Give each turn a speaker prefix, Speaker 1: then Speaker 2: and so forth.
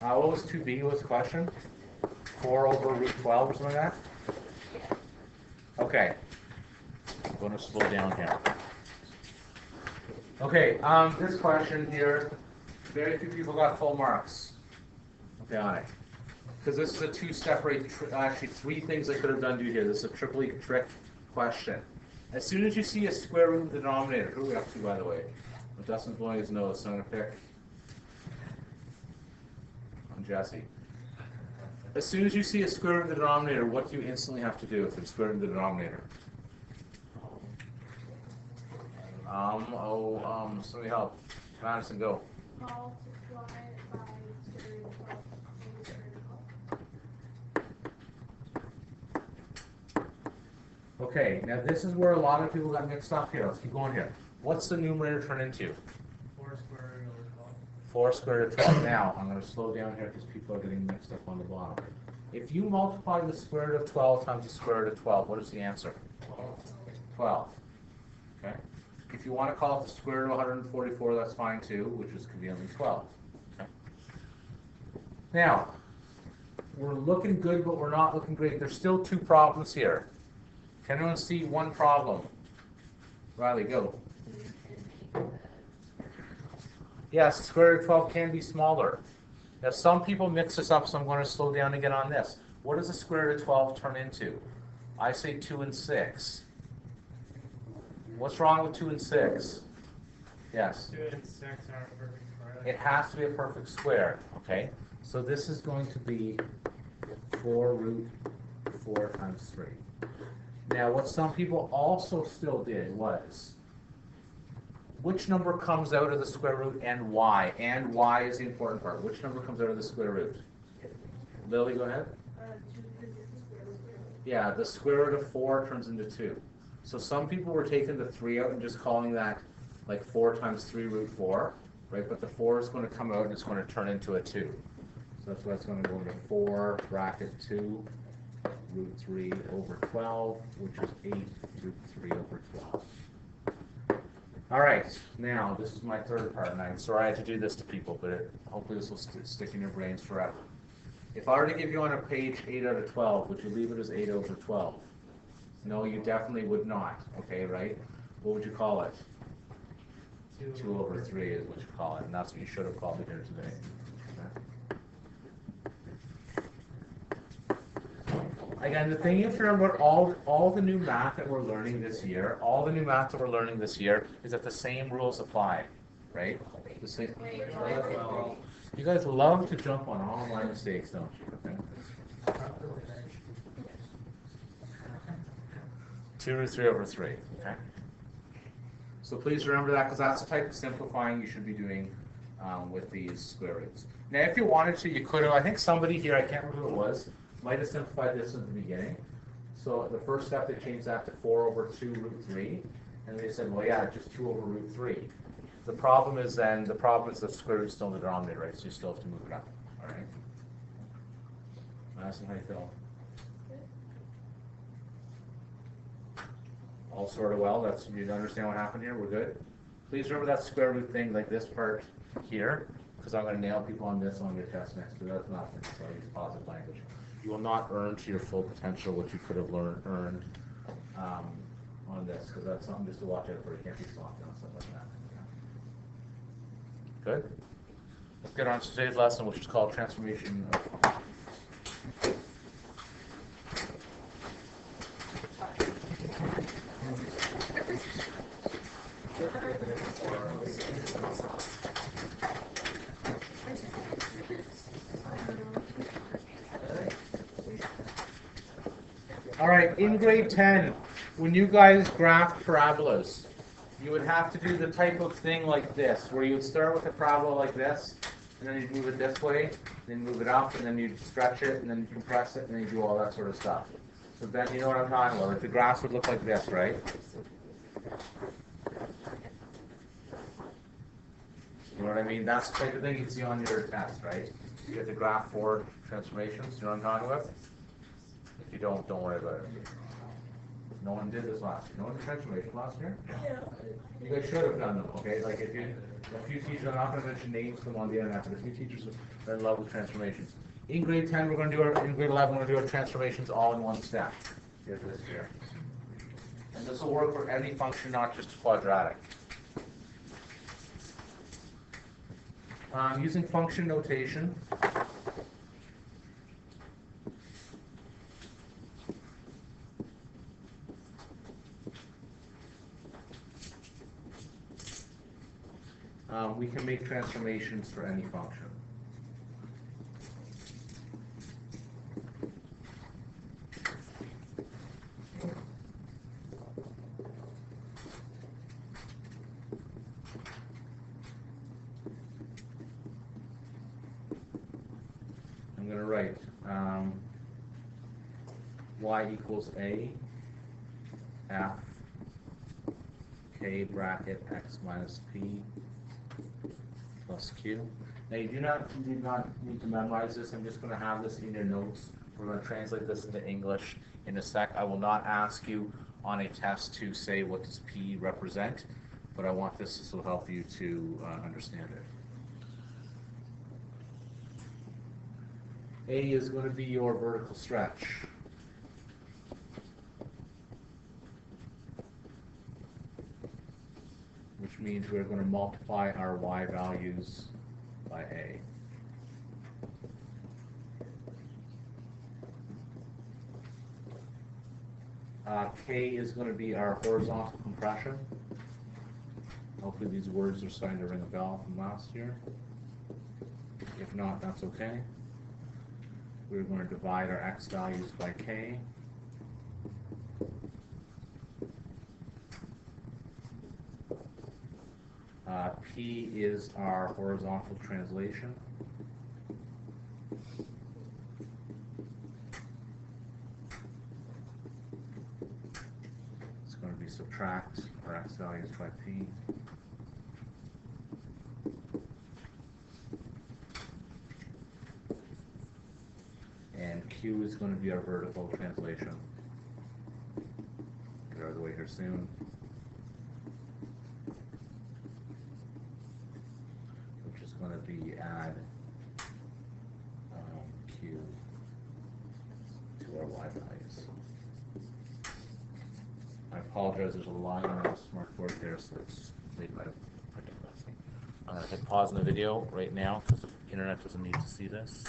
Speaker 1: What was 2b was the question? 4 over root 12 or something like that? Okay. I'm going to slow down here. Okay, this question here, very few people got full marks. Okay, on it. Because this is a two-step rate, actually 3 things I could have done to you here. This is a triple trick question. As soon as you see a square root in the denominator, who are we up to, by the way? Well, Dustin's blowing his nose, so I'm going to pick on Jesse. As soon as you see a square root in the denominator, what do you instantly have to do if it's square root in the denominator? Somebody help. Madison, go.
Speaker 2: Multiply by square root of 12.
Speaker 1: Okay, now this is where a lot of people got mixed up here. Let's keep going here. What's the numerator turn into?
Speaker 3: 4 square root over 12.
Speaker 1: 4 square root of 12. Now, I'm going to slow down here because people are getting mixed up on the bottom. If you multiply the square root of 12 times the square root of 12, what is the answer? 12. Okay. If you want to call it the square root of 144, that's fine too, which is conveniently 12. Okay. Now, we're looking good, but we're not looking great. There's still 2 problems here. Can anyone see one problem? Riley, go. Yes, square root of 12 can be smaller. Now, some people mix this up, so I'm going to slow down again on this. What does the square root of 12 turn into? I say 2 and 6. What's wrong with 2 and 6? Yes?
Speaker 3: 2 and 6 are a perfect square.
Speaker 1: It has to be a perfect square, okay? So this is going to be 4 root 4 times 3. Now, what some people also still did was, which number comes out of the square root and why? And why is the important part. Which number comes out of the square root? Lily, go ahead.
Speaker 2: 2 is the square root.
Speaker 1: Yeah, the square root of 4 turns into 2. So some people were taking the 3 out and just calling that like 4 times 3 root 4, right? But the 4 is going to come out and it's going to turn into a 2. So that's why it's going to go into 4 bracket 2 root 3 over 12, which is 8 root 3 over 12. All right, now this is my third part, and I'm sorry I had to do this to people, but hopefully this will stick in your brains forever. If I were to give you on a page 8 out of 12, would you leave it as 8 over 12? No, you definitely would not, okay, right? What would you call it? 2 over 3 is what you call it, and that's what you should have called it here today. Again, the thing you have to remember, all the new math that we're learning this year, is that the same rules apply, right? The same. You guys love to jump on all my mistakes, don't you? Okay. 2 root 3 over 3, okay? So please remember that, because that's the type of simplifying you should be doing with these square roots. Now, if you wanted to, you could have, I think somebody here, I can't remember who it was, might have simplified this in the beginning. So the first step, they changed that to 4 over 2 root 3. And they said, well, yeah, just 2 over root 3. The problem is the square root's still in the denominator, right? So you still have to move it up, all right? Madison, how you feel? All sort of well. You understand what happened here? We're good? Please remember that square root thing, like this part here, because I'm going to nail people on this on your test next. But that's not so I use positive language. You will not earn to your full potential what you could have earned on this, because that's something just to watch out for. You can't be soft on stuff like that. Good? Let's get on to today's lesson, which is called transformation of. All right, in grade 10, when you guys graphed parabolas, you would have to do the type of thing like this, where you would start with a parabola like this, and then you'd move it this way, then move it up, and then you'd stretch it, and then you compress it, and then you do all that sort of stuff. So then you know what I'm talking about. Like the graphs would look like this, right? You know what I mean? That's the type of thing you'd see on your test, right? You get the graph forward transformations. You know what I'm talking about? If you don't worry about it. No one did this last year. No one did transformation last year?
Speaker 2: Yeah.
Speaker 1: You guys should have done them, okay? Like if you, a few teachers, I'm not gonna mention names from on the internet, but a few teachers are in love with transformations. In grade 10, we're gonna do our, in grade 11, we're gonna do our transformations all in one step here this year. And this will work for any function, not just quadratic. Using function notation. We can make transformations for any function. I'm going to write y equals a f k bracket x minus p plus q. Now you do not need to memorize this. I'm just going to have this in your notes. We're going to translate this into English in a sec. I will not ask you on a test to say what does p represent, but I want this to help you to understand it. A is going to be your vertical stretch. Which means we're going to multiply our y values by A. K is going to be our horizontal compression. Hopefully these words are starting to ring a bell from last year. If not, that's okay. We're going to divide our x values by k. P is our horizontal translation. It's going to be subtract our x values by P. And Q is going to be our vertical translation. Get out of the way here soon. Which is going to be add Q to our y values. I apologize, there's a line on the smart board there, so it's made by printing. I'm going to hit pause in the video right now because the internet doesn't need to see this.